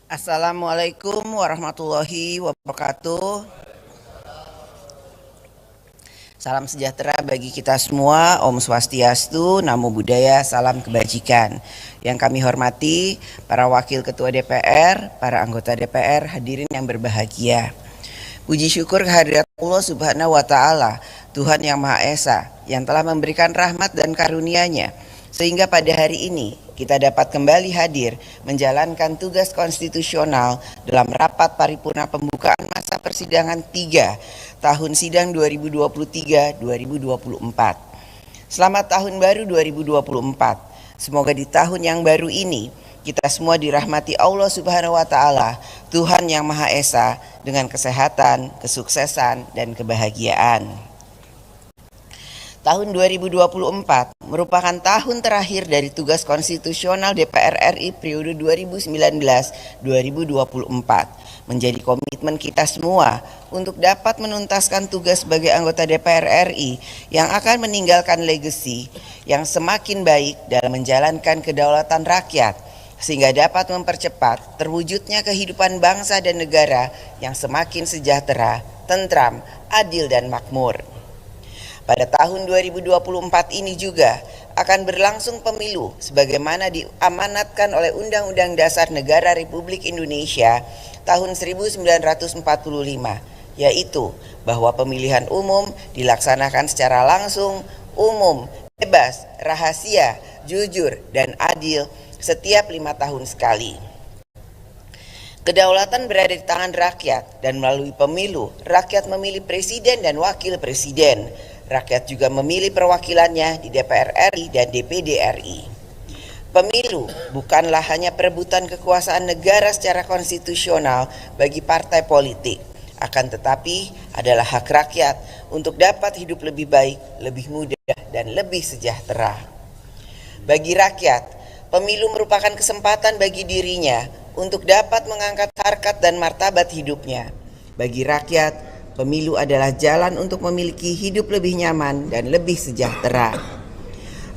Assalamualaikum warahmatullahi wabarakatuh. Salam sejahtera bagi kita semua. Om Swastiastu, Namo Buddhaya, salam kebajikan. Yang kami hormati para wakil ketua DPR, para anggota DPR, hadirin yang berbahagia. Puji syukur kehadirat Allah Subhanahu wa Ta'ala, Tuhan Yang Maha Esa, yang telah memberikan rahmat dan karunia-Nya, sehingga pada hari ini kita dapat kembali hadir menjalankan tugas konstitusional dalam rapat paripurna pembukaan masa persidangan 3 tahun sidang 2023-2024. Selamat tahun baru 2024. Semoga di tahun yang baru ini kita semua dirahmati Allah Subhanahu wa Ta'ala, Tuhan Yang Maha Esa, dengan kesehatan, kesuksesan, dan kebahagiaan. Tahun 2024 merupakan tahun terakhir dari tugas konstitusional DPR RI periode 2019-2024. Menjadi komitmen kita semua untuk dapat menuntaskan tugas sebagai anggota DPR RI yang akan meninggalkan legasi yang semakin baik dalam menjalankan kedaulatan rakyat, sehingga dapat mempercepat terwujudnya kehidupan bangsa dan negara yang semakin sejahtera, tentram, adil, dan makmur. Pada tahun 2024 ini juga akan berlangsung pemilu sebagaimana diamanatkan oleh Undang-Undang Dasar Negara Republik Indonesia tahun 1945, yaitu bahwa pemilihan umum dilaksanakan secara langsung, umum, bebas, rahasia, jujur, dan adil setiap 5 tahun sekali. Kedaulatan berada di tangan rakyat, dan melalui pemilu, rakyat memilih presiden dan wakil presiden. Rakyat juga memilih perwakilannya di DPR RI dan DPD RI. Pemilu bukanlah hanya perebutan kekuasaan negara secara konstitusional bagi partai politik, akan tetapi adalah hak rakyat untuk dapat hidup lebih baik, lebih mudah, dan lebih sejahtera. Bagi rakyat, pemilu merupakan kesempatan bagi dirinya untuk dapat mengangkat harkat dan martabat hidupnya. Bagi rakyat, pemilu adalah jalan untuk memiliki hidup lebih nyaman dan lebih sejahtera.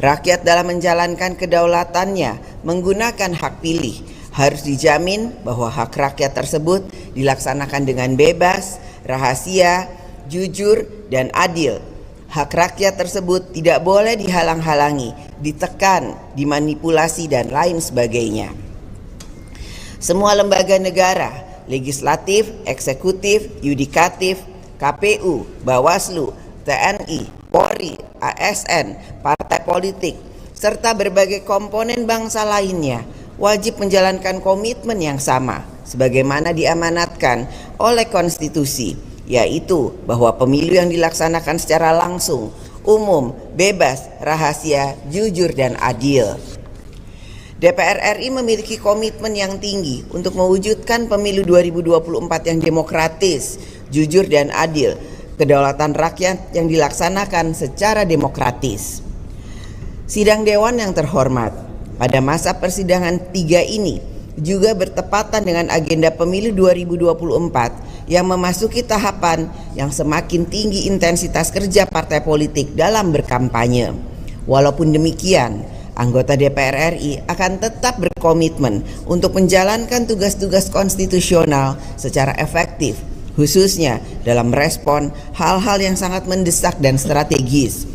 Rakyat dalam menjalankan kedaulatannya menggunakan hak pilih harus dijamin bahwa hak rakyat tersebut dilaksanakan dengan bebas, rahasia, jujur, dan adil. Hak rakyat tersebut tidak boleh dihalang-halangi, ditekan, dimanipulasi, dan lain sebagainya. Semua lembaga negara, legislatif, eksekutif, yudikatif, KPU, Bawaslu, TNI, Polri, ASN, partai politik, serta berbagai komponen bangsa lainnya wajib menjalankan komitmen yang sama sebagaimana diamanatkan oleh konstitusi, yaitu bahwa pemilu yang dilaksanakan secara langsung, umum, bebas, rahasia, jujur, dan adil. DPR RI memiliki komitmen yang tinggi untuk mewujudkan pemilu 2024 yang demokratis, jujur, dan adil, kedaulatan rakyat yang dilaksanakan secara demokratis. Sidang Dewan yang terhormat, pada masa persidangan 3 ini juga bertepatan dengan agenda pemilu 2024 yang memasuki tahapan yang semakin tinggi intensitas kerja partai politik dalam berkampanye. Walaupun demikian, anggota DPR RI akan tetap berkomitmen untuk menjalankan tugas-tugas konstitusional secara efektif, khususnya dalam merespon hal-hal yang sangat mendesak dan strategis.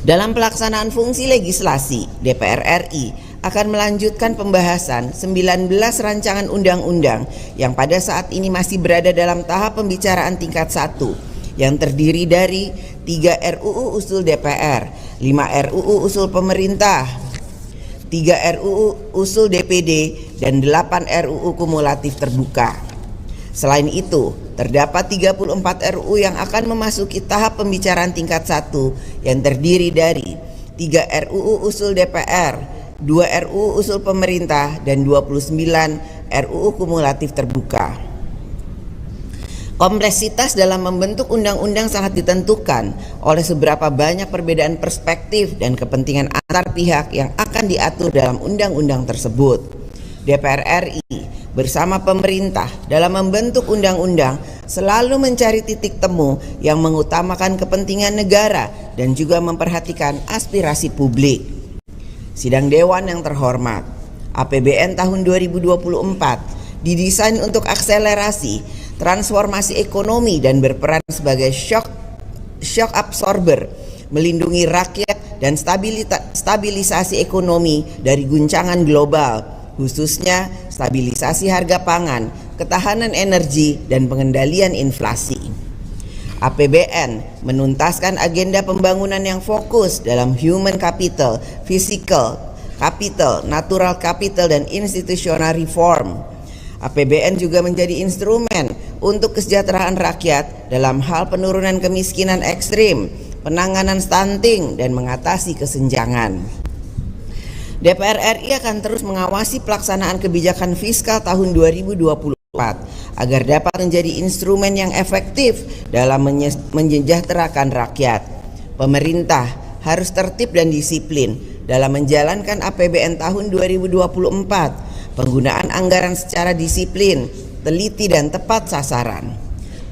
Dalam pelaksanaan fungsi legislasi, DPR RI akan melanjutkan pembahasan 19 rancangan undang-undang yang pada saat ini masih berada dalam tahap pembicaraan tingkat 1, yang terdiri dari 3 RUU usul DPR, 5 RUU usul pemerintah, 3 RUU usul DPD, dan 8 RUU kumulatif terbuka. Selain itu, terdapat 34 RUU yang akan memasuki tahap pembicaraan tingkat 1 yang terdiri dari 3 RUU usul DPR, 2 RUU usul pemerintah, dan 29 RUU kumulatif terbuka. Kompleksitas dalam membentuk undang-undang sangat ditentukan oleh seberapa banyak perbedaan perspektif dan kepentingan antar pihak yang akan diatur dalam undang-undang tersebut. DPR RI bersama pemerintah dalam membentuk undang-undang selalu mencari titik temu yang mengutamakan kepentingan negara dan juga memperhatikan aspirasi publik. Sidang Dewan yang terhormat, APBN tahun 2024 didesain untuk akselerasi transformasi ekonomi dan berperan sebagai shock absorber, melindungi rakyat dan stabilisasi ekonomi dari guncangan global, khususnya stabilisasi harga pangan, ketahanan energi, dan pengendalian inflasi. APBN menuntaskan agenda pembangunan yang fokus dalam human capital, physical capital, natural capital, dan institutional reform. APBN juga menjadi instrumen untuk kesejahteraan rakyat dalam hal penurunan kemiskinan ekstrim, penanganan stunting, dan mengatasi kesenjangan. DPR RI akan terus mengawasi pelaksanaan kebijakan fiskal tahun 2024 agar dapat menjadi instrumen yang efektif dalam menyejahterakan rakyat. Pemerintah harus tertib dan disiplin dalam menjalankan APBN tahun 2024. Penggunaan anggaran secara disiplin, teliti, dan tepat sasaran.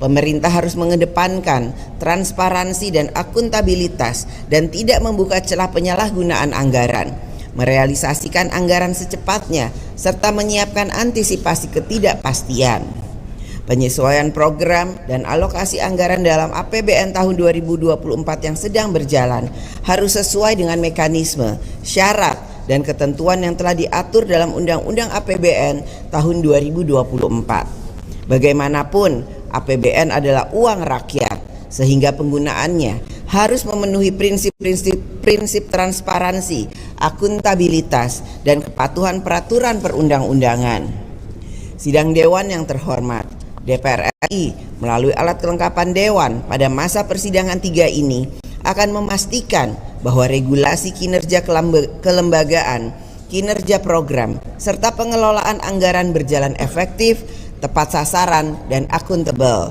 Pemerintah harus mengedepankan transparansi dan akuntabilitas dan tidak membuka celah penyalahgunaan anggaran, merealisasikan anggaran secepatnya, serta menyiapkan antisipasi ketidakpastian. Penyesuaian program dan alokasi anggaran dalam APBN tahun 2024 yang sedang berjalan harus sesuai dengan mekanisme, syarat, dan ketentuan yang telah diatur dalam Undang-Undang APBN tahun 2024. Bagaimanapun, APBN adalah uang rakyat, sehingga penggunaannya harus memenuhi prinsip transparansi, akuntabilitas, dan kepatuhan peraturan perundang-undangan. Sidang Dewan yang terhormat, DPR RI melalui alat kelengkapan Dewan pada masa persidangan 3 ini akan memastikan bahwa regulasi kinerja kelembagaan, kinerja program, serta pengelolaan anggaran berjalan efektif, tepat sasaran, dan akuntabel.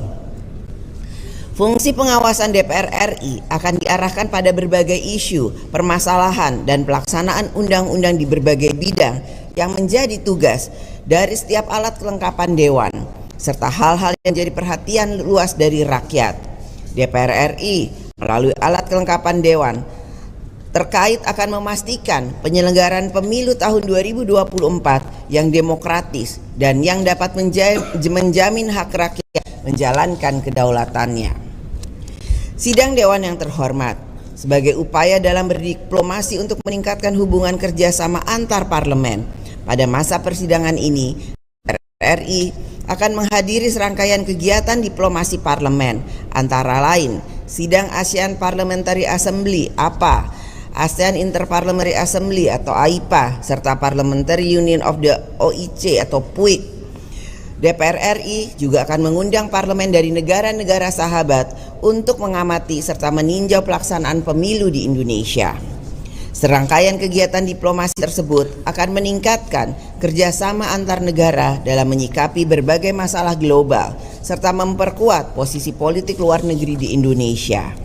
Fungsi pengawasan DPR RI akan diarahkan pada berbagai isu, permasalahan, dan pelaksanaan undang-undang di berbagai bidang yang menjadi tugas dari setiap alat kelengkapan Dewan, serta hal-hal yang jadi perhatian luas dari rakyat. DPR RI melalui alat kelengkapan Dewan terkait akan memastikan penyelenggaraan pemilu tahun 2024 yang demokratis dan yang dapat menjamin hak rakyat menjalankan kedaulatannya. Sidang Dewan yang terhormat, sebagai upaya dalam berdiplomasi untuk meningkatkan hubungan kerjasama antar parlemen, pada masa persidangan ini DPR RI akan menghadiri serangkaian kegiatan diplomasi parlemen, antara lain Sidang ASEAN Parliamentary Assembly (APA), ASEAN Interparliamentary Assembly atau AIPA, serta Parliamentary Union of the OIC atau PUIC. DPR RI juga akan mengundang parlemen dari negara-negara sahabat untuk mengamati serta meninjau pelaksanaan pemilu di Indonesia. Serangkaian kegiatan diplomasi tersebut akan meningkatkan kerjasama antar negara dalam menyikapi berbagai masalah global serta memperkuat posisi politik luar negeri di Indonesia.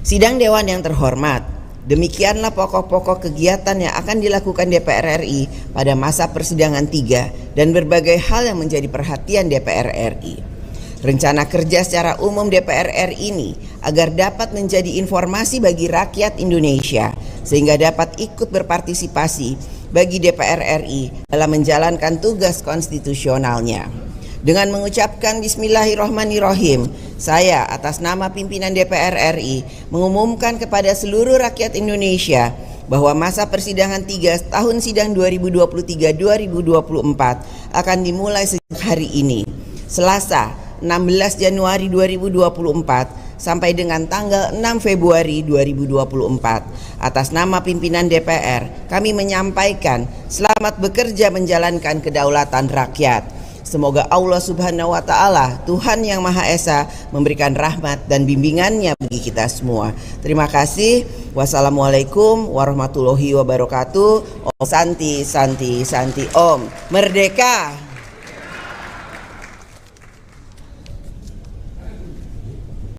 Sidang Dewan yang terhormat, demikianlah pokok-pokok kegiatan yang akan dilakukan DPR RI pada masa persidangan 3 dan berbagai hal yang menjadi perhatian DPR RI. Rencana kerja secara umum DPR RI ini agar dapat menjadi informasi bagi rakyat Indonesia sehingga dapat ikut berpartisipasi bagi DPR RI dalam menjalankan tugas konstitusionalnya. Dengan mengucapkan Bismillahirrahmanirrahim, saya atas nama pimpinan DPR RI mengumumkan kepada seluruh rakyat Indonesia bahwa masa persidangan 3 tahun sidang 2023-2024 akan dimulai sejak hari ini, Selasa 16 Januari 2024 sampai dengan tanggal 6 Februari 2024. Atas nama pimpinan DPR, kami menyampaikan selamat bekerja menjalankan kedaulatan rakyat. Semoga Allah Subhanahu wa Ta'ala, Tuhan yang Maha Esa, memberikan rahmat dan bimbingannya bagi kita semua. Terima kasih. Wassalamualaikum warahmatullahi wabarakatuh. Om Santi, Santi, Santi, Om. Merdeka!